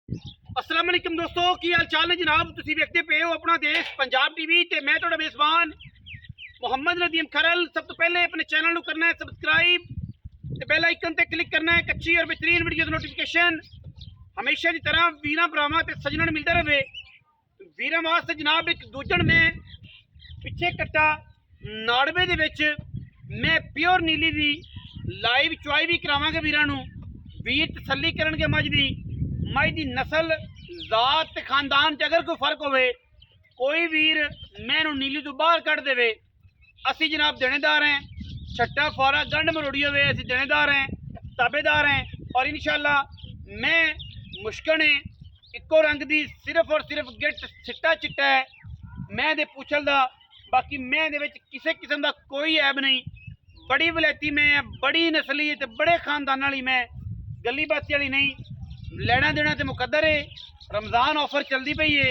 अस्सलाम वालेकुम दोस्तों, की हाल चाल ने जनाब। तुसीं वेखदे पे हो अपना देश पंजाब टीवी ते मैं तुहाडा मेज़बान मुहम्मद नदीम खरल। सब तो पहले अपने चैनल को करना है सबसक्राइब ते बेल आइकन ते क्लिक करना है अच्छी और बेहतरीन वीडियो की नोटिफिकेशन हमेशा की तरह वीरां भरावां ते सज्जणां नूं मिलदा रहे। वीरां वास्ते जनाब एक दूजण में पिछे कट्टा नाड़वे दे विच मैं प्योर नीली दी लाइव चुआई भी करावांगे। वीरां नूं वीर तसल्ली करनगे मझ दी नस्ल जात ते खानदान च अगर कोई फर्क होवे, कोई वीर मैनू नीली तो बाहर कढ़ देवे, असी जनाब देनेदार हैं। छट्टा फौरा गंढ मरोड़ी होवे असी देनेदार हैं, ताबेदार हैं। और इंशाअल्लाह मैं मुश्कन है इको रंग दी सिर्फ और सिर्फ गिट चिट्टा चिट्टा है मैं दे पुछल दा, बाकी मैं दे विच किसी किस्म का कोई ऐब नहीं। बड़ी वलैती मैं बड़ी नस्ली ते बड़े खानदान वाली मैं, गली बाती वाली नहीं। लेना देना तो मुकद्दर है। रमज़ान ऑफर चलती पई है।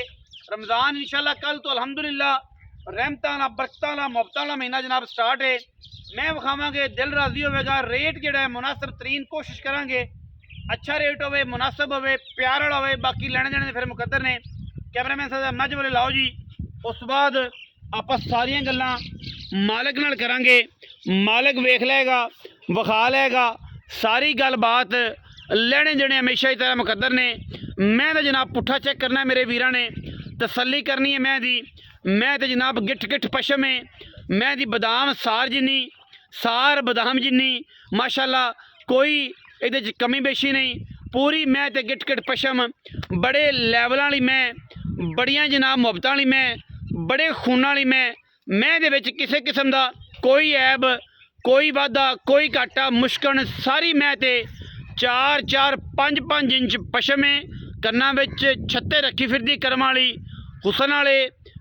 रमज़ान इंशाल्लाह कल तो अल्हम्दुलिल्लाह रहमत वाला बरकत वाला मुहब्बत वाला महीना जनाब स्टार्ट है। मैं विखावांगे, दिल राजी होगा। रेट जोड़ा है मुनासिब तरीन कोशिश करांगे, अच्छा रेट होवे, मुनासिब होवे, प्यार वाला होवे। बाकी लेने देने फिर मुकद्दर ने। कैमरामैन साहब मज वाले लाओ जी। उस बाद आप सारियां गल्लां मालिक नाल करांगे। मालिक वेख लेगा, विखा लेगा सारी गलबात। लेने देने हमेशा ही तरह मुकद्दर ने। मैं तो जनाब पुट्ठा चेक करना है, मेरे वीरां ने तसल्ली करनी है। मैं तो जनाब गिठ गिठ पशम है। मैं दी बदाम सार जिन्नी, सार बदाम जिन्नी माशाल्लाह, कोई ये कमी बेशी नहीं। पूरी मैं तो गिठ गिठ पशम, बड़े लैवल वाली मैं, बड़िया जनाब मुहब्बत वाली मैं, बड़े खून वाली मैं दे विच किसी किस्म का कोई ऐब, कोई वाधा, कोई घाटा मुश्कन। सारी मैं ते 4-4, 5-5 इंच पशम है। कन्ना विच छत्ते रखी फिरदी करम वाली हुसन वाले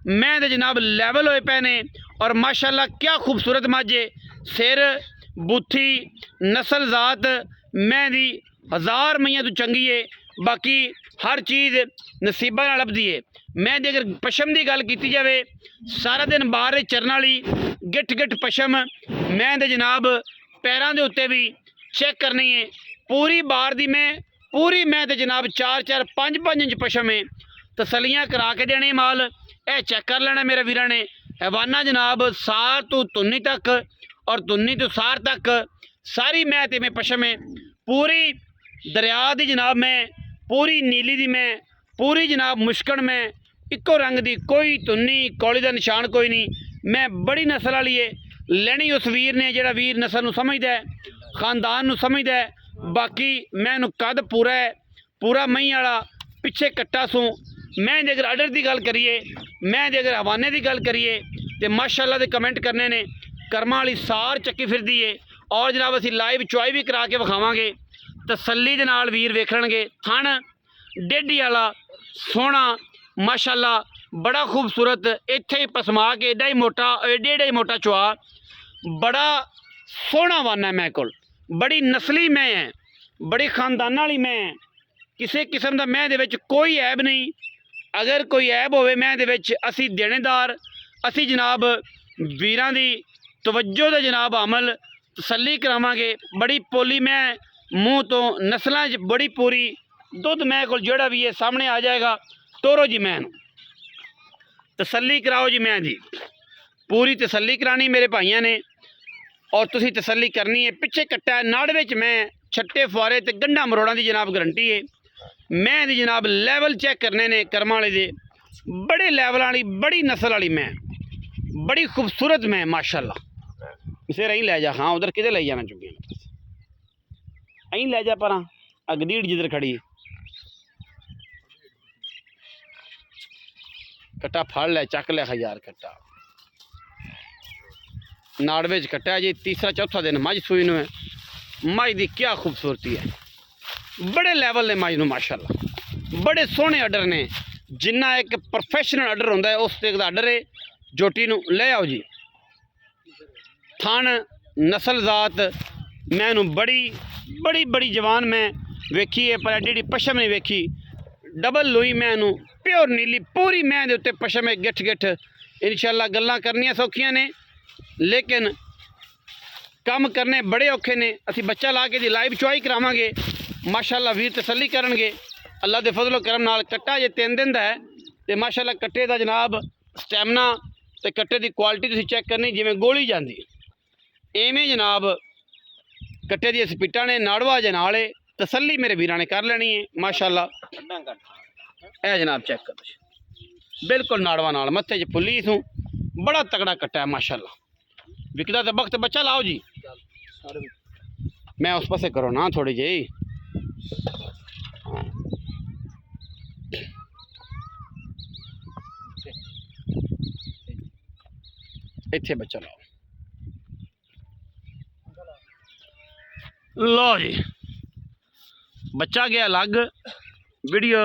मैं दे जनाब लैवल होए पे ने। और माशाल्लाह क्या खूबसूरत माजे, सिर बूथी नस्ल जात मैं दी हज़ार मैया तो चंगी है। बाकी हर चीज़ नसीबा नाल लभदी है। मैं दी अगर पशम की गल की जाए, सारा दिन बाहर चरन वाली गिठ गिठ पशम मैं दे जनाब पैरों के उत्ते भी चेक करनी है। पूरी बार दी मैं तो जनाब 4-4, 5-5 इंच पशम है। तसलियाँ करा के देने माल ए चेक कर लेना मेरे वीरां ने। हैवाना जनाब सार तो तुन्नी तक और तुन्नी तो सार तक सारी मैं ते में पशम है। पूरी दरिया दी जनाब मैं, पूरी नीली दी मैं, पूरी जनाब मुश्कन में, इको रंग दी, कोई तुन्नी कौली का निशान कोई नहीं। मैं बड़ी नस्ल वाली है। लेनी उस वीर ने जिहड़ा वीर नस्ल नूं समझदा है, खानदान नूं समझदा है। बाकी मैं कद पूरा है, पूरा मही वाला पिछे कट्टा सूँ। मैं जे अगर आर्डर की गल करिए, मैं जे अगर हवाने की गल करिए तो माशाल्लाह दे कमेंट करने ने। कर्मा वाली सार चक्की फिरदी है। और जनाब असी लाइव चुआई भी करा के विखावांगे, तसल्ली दे नाल वीर वेखणगे। थण डेढ़ी वाला सोहना माशाल्लाह बड़ा खूबसूरत, इत्थे ही पसमा के एडा ही मोटा, एडा ही मोटा चुआ, बड़ा सोहना वाना है। मैं कोल बड़ी नस्ली मैं है, बड़ी खानदान वाली मैं है। किसी किस्म का मैं दे विच कोई ऐब नहीं। अगर कोई ऐब होवे मैं दे विच असी देनेदार, असी जनाब वीरां दी तवज्जो दा जनाब अमल तसल्ली करावांगे। बड़ी पोली मैं, मूँह तो नस्लों बड़ी पूरी दुध मैं कोल जोड़ा भी है सामने आ जाएगा। तोरो जी मैं तसल्ली कराओ जी। मैं जी पूरी तसल्ली करानी मेरे भाइयों ने और तुसी तसल्ली करनी है। पिछे कट्टा है नाड़वे च मैं, छट्टे फुआरे ते गंढा मरोड़ा की जनाब गारंटी है। मैं दी जनाब लैवल चेक करने ने कर्मा वाले दे, बड़े लैवल वाली बड़ी नस्ल वाली मैं, बड़ी खूबसूरत मैं माशाल्लाह। इसे रही लै जा। हाँ उधर किधर ले जाना चुके अं लै जा पर अगदीड़ जिधर खड़ी कट्टा फड़ लै, चक लै हजार कट्टा नाड़वे च कट्टा जी। तीसरा चौथा दिन मझ सूई नूं है। मझ की क्या खूबसूरती है, बड़े लैवल ने मझ नूं माशाल्लाह। बड़े सोहने आर्डर ने, जिन्ना एक प्रोफैशनल आर्डर होंदा है उस तरीके का आर्डर है। जोटी नूं ले आओ जी। थण नस्ल जात मैनू बड़ी बड़ी बड़ी जवान मैं वेखी है, पर एडी पशम नहीं वेखी। डबल लुई मैनू प्योर नीली पूरी मैं दे उत्ते पशम है गिठ गिठ। इंशाल्लाह गल्लां करनियां सौखियां ने, लेकिन काम करने बड़े औखे ने। असी बच्चा ला के दी लाइव चुआई करावांगे। माशाल्लाह वीर तसल्ली करनगे। अल्लाह के फजलो करम नाल कट्टा जे 3 दिन दा है तो माशाअल्लाह कट्टे का जनाब स्टैमिना तो कट्टे की क्वालिटी तुसीं चेक करनी जिवें गोली जाती इवें जनाब कट्टे दी स्पीटां ने नाड़वा जे नाले तसल्ली मेरे वीरां ने कर लेनी है माशाअल्लाह। ए जनाब चेक करो बिल्कुल नाड़वा नाल मत्थे च फुल्ली सूं बड़ा तगड़ा कट्टा है माशाअल्लाह। विकदा तो वक्त बच्चा लाओ जी मैं उस पासे करो ना थोड़ी जी इत्थे बच्चा लाओ लो जी बच्चा गया अलग वीडियो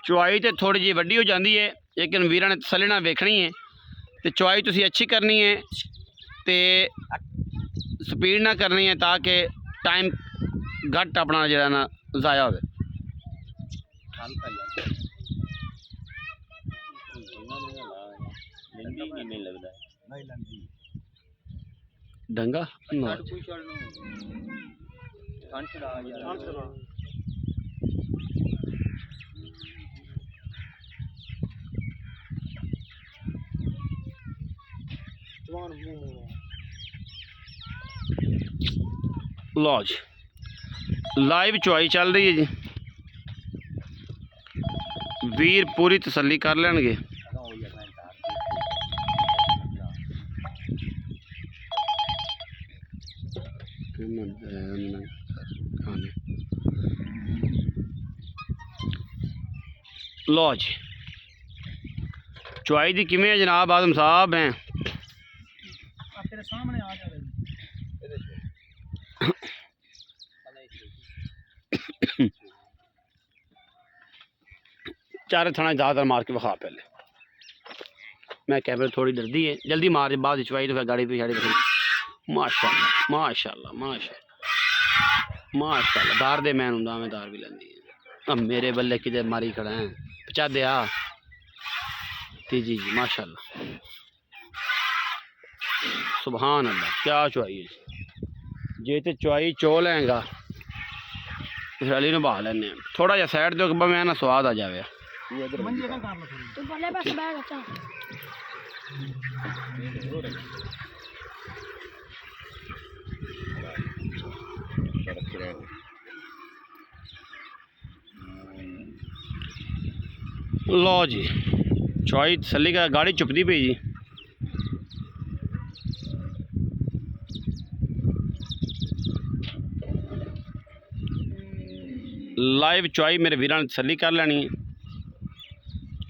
चुआई तो थोड़ी जी वड्डी हो जाती है लेकिन वीरां ने तसल्ली नाल वेखनी है तो चुआई तुसी अच्छी करनी है तो स्पीड ना करनी है ताकि टाइम घट अपना जो ना ज़ाया हो। डंगा लो जी लाइव चुआई चल रही है जी वीर पूरी तसल्ली कर लेंगे। लो जी चुआई दी किवें है जनाब आदम साहब हैं तेरे सामने आ जा चारे थाना ज़्यादातर मार के विखा पहले मैं कैमरे थोड़ी डरदी है जल्दी मार बाद चुआई तो फिर गाड़ी पिछाड़ी माशाअल्लाह माशाअल्लाह माशाअल्लाह माशाअल्लाह दार दे मैं हुंदा मैं दार भी लैंदी अब मेरे बल्ले किते मारी खड़ा है पचा दे आ जी जी माशाअल्लाह सुभान अल्लाह क्या चुआई है जे तो चुआई चो लेंगा फिर अली नू बहा लेने थोड़ा जा साइड दो मैं ना स्वाद आ जाए लो जी चुआई तसल्ली का गाड़ी चुपती पई जी लाइव चुआई मेरे वीरां ने तसल्ली कर लेनी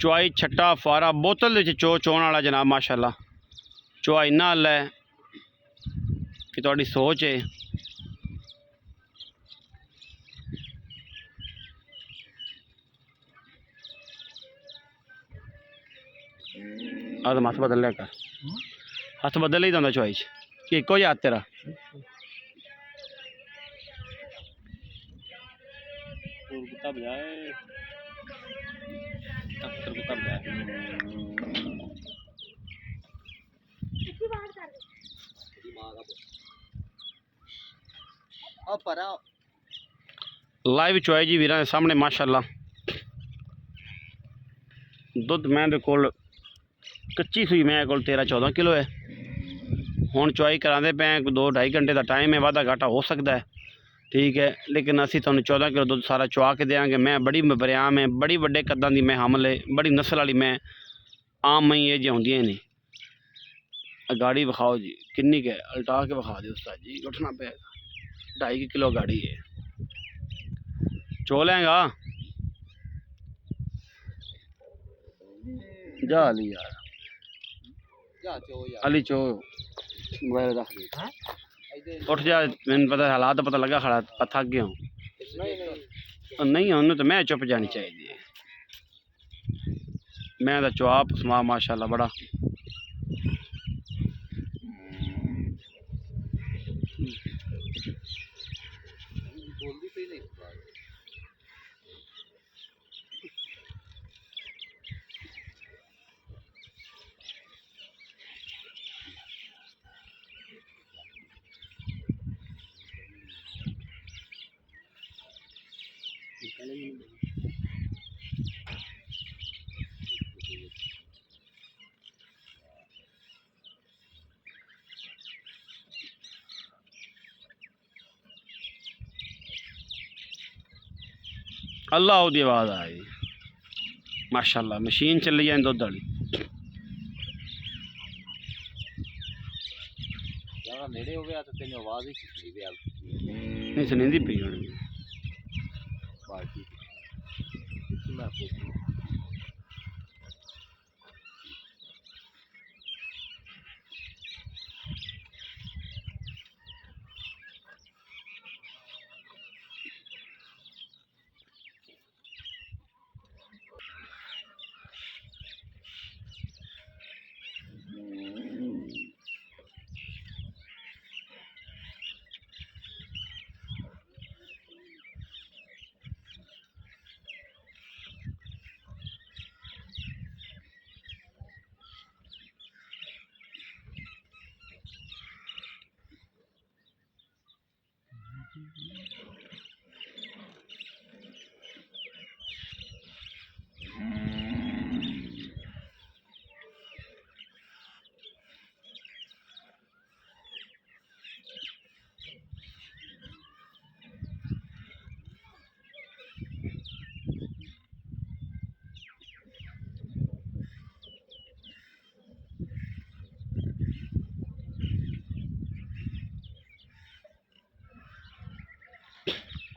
चुआई छट्टा फारा बोतल दे चो चोण वाला जनाब माशाअल्लाह चुआ इन्ना हल है कि तुहाडी सोच है आदम हाथ बदल लिया कर हाथ बदल ही होंदा चुआई कि इको ही हाथ तेरा कुत्ता बजाए कुत्ता बजाए लाइव चुआई जी वीरां दे सामने माशाअल्लाह दुध मैं दे कोल कच्ची सूई मैं कोल 13-14 किलो है हुण चुआई करांदे पे 2-2.5 घंटे का टाइम है वाधा घाटा हो सकता है ठीक है लेकिन असी तुहानू 14 किलो दुध सारा चुआ के देंगे मैं बड़ी बरियाम है बड़ी वड्डे कद्दां दी मैं हमल है बड़ी नस्ल वाली मैं आम मई ये जी होंदियां नहीं गाड़ी विखाओ जी किन्नी के उल्टा के विखा दे उस्ताद जी उठना पेगा 2.5 किलो गाड़ी है चो लेंगा जा अली यार अली चो मोबाइल रख दे उठ जा मैंने पता हालात पता लगा खड़ा थक गया हूँ नहीं उन्होंने तो मैं चुप जानी चाहिए मैं तो चुआप समा माशाल्लाह बड़ा अल्लाह दी आवाज़ आई माशाल्लाह मशीन चली जाए दुध वाली नेड़े हो गया तो तेन आवाज़ ही खिंचनी भी नहीं सुनी पी होनी बाकी मैं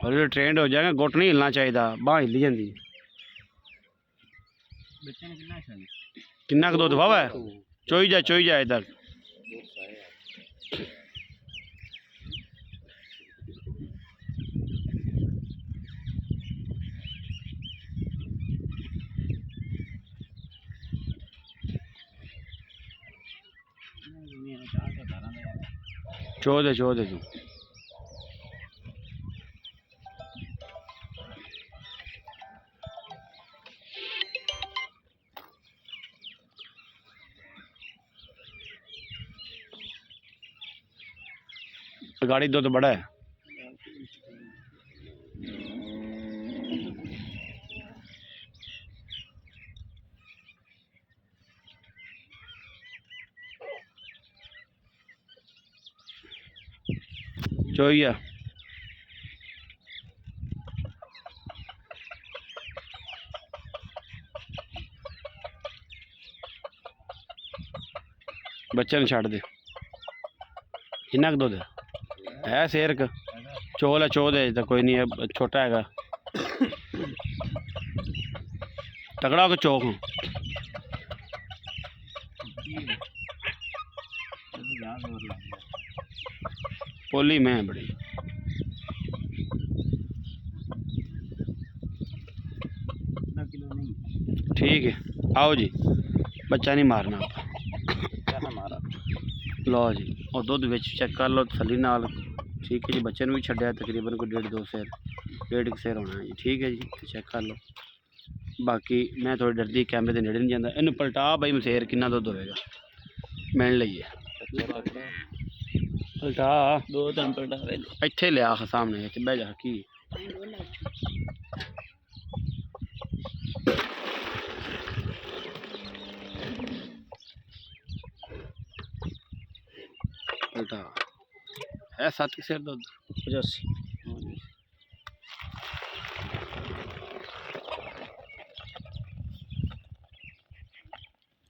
और जो ट्रेंड हो जाएगा गुट नहीं हिलना चाहिए बांह हिली जाती किन्ना दुध वावा है चोई जा इधर चो दे तू गाड़ी दुध बड़ा है चोइया बच्चे छड़ दे किन्ना दुध है शेर का चोल है चो दे तो कोई नहीं है छोटा है तगड़ा हो चौक पोली में बड़ी ठीक है आओ जी बच्चा नहीं मारना मारा लो जी और दुध विच चेक कर लो तसली नाल ठीक है जी बच्चे भी छड्या तकरीबन कोई 1.5-2 सेर 1.5 सेर होना है जी ठीक है जी तो चेक कर लो बाकी मैं थोड़ी डरदी कैमरे के नेड़े नहीं जाता इन पलटा बई मसेर कितना दुध होएगा मिल लीए पलटा 2-3 पलटा इत्थे लिया सामने इत्थे बह जा की पलटा है 7 सेर दुध 85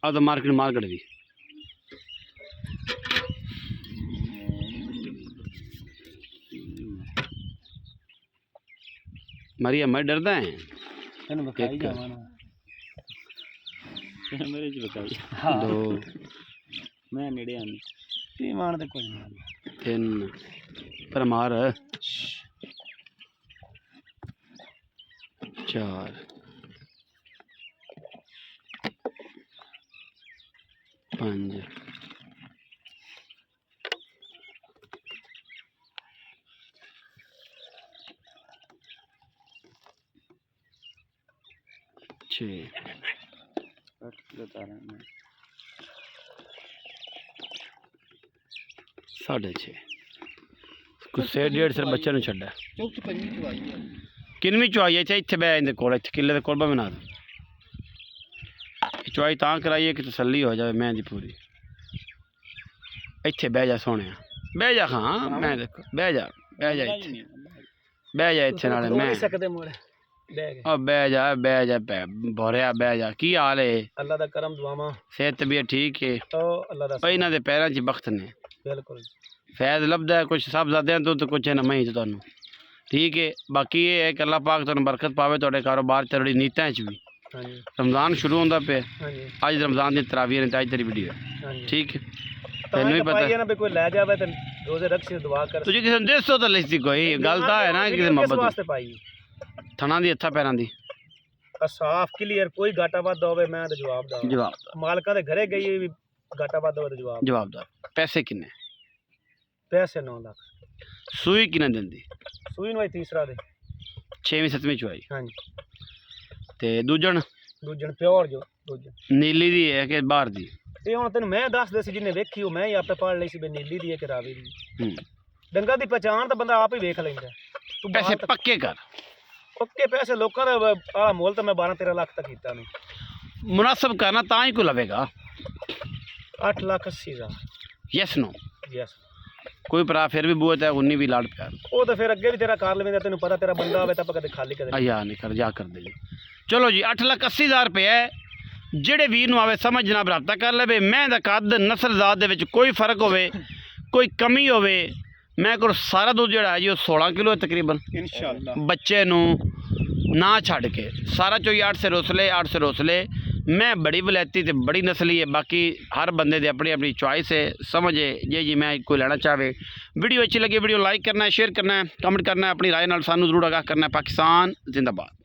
अब तो मार्केट दी मरिया मैं डरदा है दो मैं नेड़े आनी मान दे कोई 3 पर मार 4 5 6 6.5 कुछ 1.5 सेर बच्चे ने छड्डा किनवी चुआई है इत्थे बह इंदे कोल इत्थे किले दे कोल बना दो चुआई तां कराइए कि तसल्ली हो जाए मैं दी पूरी इत्थे बह जा सोने बह जा हाँ मैं देखो बह जा इत्थे इत्थे नाले मैं ਬਹਿ ਗਏ। ਬਹਿ ਜਾ ਭੋਰਿਆ ਬਹਿ ਜਾ। ਕੀ ਹਾਲ ਹੈ? ਅੱਲਾ ਦਾ ਕਰਮ ਦੁਆਵਾਂ। ਸਿਹਤ ਤਬੀਅਤ ਠੀਕ ਹੈ? ਅੱਲਾ ਦਾ ਭਾਈ ਇਹਨਾਂ ਦੇ ਪੈਰਾਂ 'ਚ ਬਖਤ ਨੇ। ਬਿਲਕੁਲ ਫੈਜ਼ ਲੱਭਦਾ ਕੁਛ ਸਭ ਜ਼ਾਦਿਆਂ ਤੋਂ ਤੇ ਕੁਛ ਨਾ ਮੈਂ ਤੁਹਾਨੂੰ ਠੀਕ ਹੈ। ਬਾਕੀ ਇਹ ਹੈ ਕਿ ਅੱਲਾ ਪਾਕ ਤੁਹਾਨੂੰ ਬਰਕਤ ਪਾਵੇ ਤੁਹਾਡੇ ਕਾਰੋਬਾਰ 'ਚ ਤੁਹਾਡੀ ਨੀਤਾਂ 'ਚ ਵੀ। ਹਾਂਜੀ ਰਮਜ਼ਾਨ ਸ਼ੁਰੂ ਹੁੰਦਾ ਪਿਆ। ਹਾਂਜੀ ਅੱਜ ਰਮਜ਼ਾਨ ਦੀ ਤਰਾਵੀਹ ਨੇ ਅੱਜ ਤੇਰੀ ਵੀਡੀਓ ਹਾਂਜੀ ਠੀਕ ਹੈ। ਤੈਨੂੰ ਵੀ ਪਤਾ ਨਾ ਵੀ ਕੋਈ ਲੈ ਜਾਵੇ ਤੇ ਰੋਜ਼ੇ ਰੱਖੀ ਦੁਆ ਕਰ। ਤੁਝੇ ਕਿਸੇ ਨੂੰ ਦੱਸੋ ਤਾਂ ਲਿਸਤੀ ਕੋਈ ਗੱਲ ਤਾਂ ਹੈ ਨਾ ਕਿਸੇ ਮੁਹੱਬਤ ਵਾਸਤੇ ਪਾਈ ਥਣਾ ਦੀ ਹੱਥਾਂ ਪੈਰਾਂ ਦੀ ਸਾਫ ਕਲੀਅਰ ਕੋਈ ਘਾਟਾ ਵਾਧਾ ਹੋਵੇ ਮੈਂ ਤਾਂ ਜਵਾਬ ਮਾਲਕਾਂ ਦੇ ਘਰੇ ਗਈ ਵੀ ਘਾਟਾ ਵਾਧਾ ਹੋਵੇ ਤਾਂ ਜਵਾਬਦਾਰ। ਪੈਸੇ ਕਿੰਨੇ? ਪੈਸੇ 9 ਲੱਖ। ਸੂਈ ਕਿੰਨੇ ਦਿੰਦੀ? ਸੂਈ ਨੂੰ ਤੀਸਰਾ ਦੇ 6ਵੀਂ 7ਵੀਂ ਚੁਆਈ। ਹਾਂਜੀ ਤੇ ਦੂਜਣ ਪਿਓਰ ਜੋ ਦੂਜਣ ਨੀਲੀ ਦੀ ਹੈ ਕਿ ਬਾਹਰ ਦੀ? ਇਹ ਹੁਣ ਤੈਨੂੰ ਮੈਂ ਦੱਸਦੇ ਸੀ ਜਿਹਨੇ ਵੇਖੀ ਉਹ ਮੈਂ ਹੀ ਆਪੇ ਪੜ੍ਹ ਲਈ ਸੀ ਵੀ ਨੀਲੀ ਦੀ ਹੈ ਕਿ ਰਾਵੀ ਦੀ। ਡੰਗਾ ਦੀ ਪਛਾਣ ਤਾਂ ਬੰਦਾ ਆਪ ਹੀ ਵੇਖ ਲੈਂਦਾ। ਤੂੰ ਪੈਸੇ ਪੱਕੇ ਕਰ। ਪੱਕੇ ਪੈਸੇ ਲੋਕਾਂ ਦਾ ਆਹ ਮੁੱਲ ਤਾਂ ਮੈਂ 12-13 ਲੱਖ ਤੱਕ ਕੀਤਾ ਨਹੀਂ। ਮੁਨਾਸਬ ਕਰਨਾ ਤਾਂ ਹੀ ਕੋ ਲਵੇਗਾ। 8,80,000। Yes no? ਯੈਸ। ਕੋਈ ਭਰਾ ਫਿਰ ਵੀ ਬੂਹੇ ਤੇ 19 ਵੀ ਲਾੜ ਪਿਆ ਉਹ ਤਾਂ ਫਿਰ ਅੱਗੇ ਵੀ ਤੇਰਾ ਕਰ ਲਵੇਂਦਾ। ਤੈਨੂੰ ਪਤਾ ਤੇਰਾ ਬੰਦਾ ਹੋਵੇ ਤਾਂ ਆਪਾਂ ਕਦੇ ਖਾਲੀ ਕਦੇ ਯਾਰ ਨਹੀਂ ਕਰ ਜਾ ਕਰ ਦੇ ਜੀ। ਚਲੋ ਜੀ 8,80,000 ਰੁਪਏ ਹੈ। ਜਿਹੜੇ ਵੀਰ ਨੂੰ ਆਵੇ ਸਮਝ ਜਨਾਬ ਰਾਬਤਾ ਕਰ ਲਵੇ। ਮੈਂ ਦਾ ਕੱਦ ਨਸਲ ਜ਼ਾਤ ਦੇ ਵਿੱਚ ਕੋਈ ਫਰਕ ਹੋਵੇ ਕੋਈ ਕਮੀ ਹੋਵੇ ਮੈਂ ਕੋਲ ਸਾਰਾ ਦੁੱਧ ਜਿਹੜਾ ਹੈ ਜੀ ਉਹ 16 ਕਿਲੋ ਹੈ ਤਕਰੀਬਨ ਇਨਸ਼ਾਅੱਲਾ। ਬੱਚੇ ਨੂੰ ਨਾ ਛੱਡ ਕੇ ਸਾਰਾ ਚੋਈ 8 ਸੇ ਰੋਸਲੇ मैं बड़ी वलैती तो बड़ी नस्ली है। बाकी हर बंदे दे अपनी अपनी चॉइस है समझ है जी मैं कोई लेना चाहे। वीडियो अच्छी लगी वीडियो लाइक करना है शेयर करना है कमेंट करना है अपनी राय नाल सानू जरूर आगाह करना है। पाकिस्तान जिंदाबाद।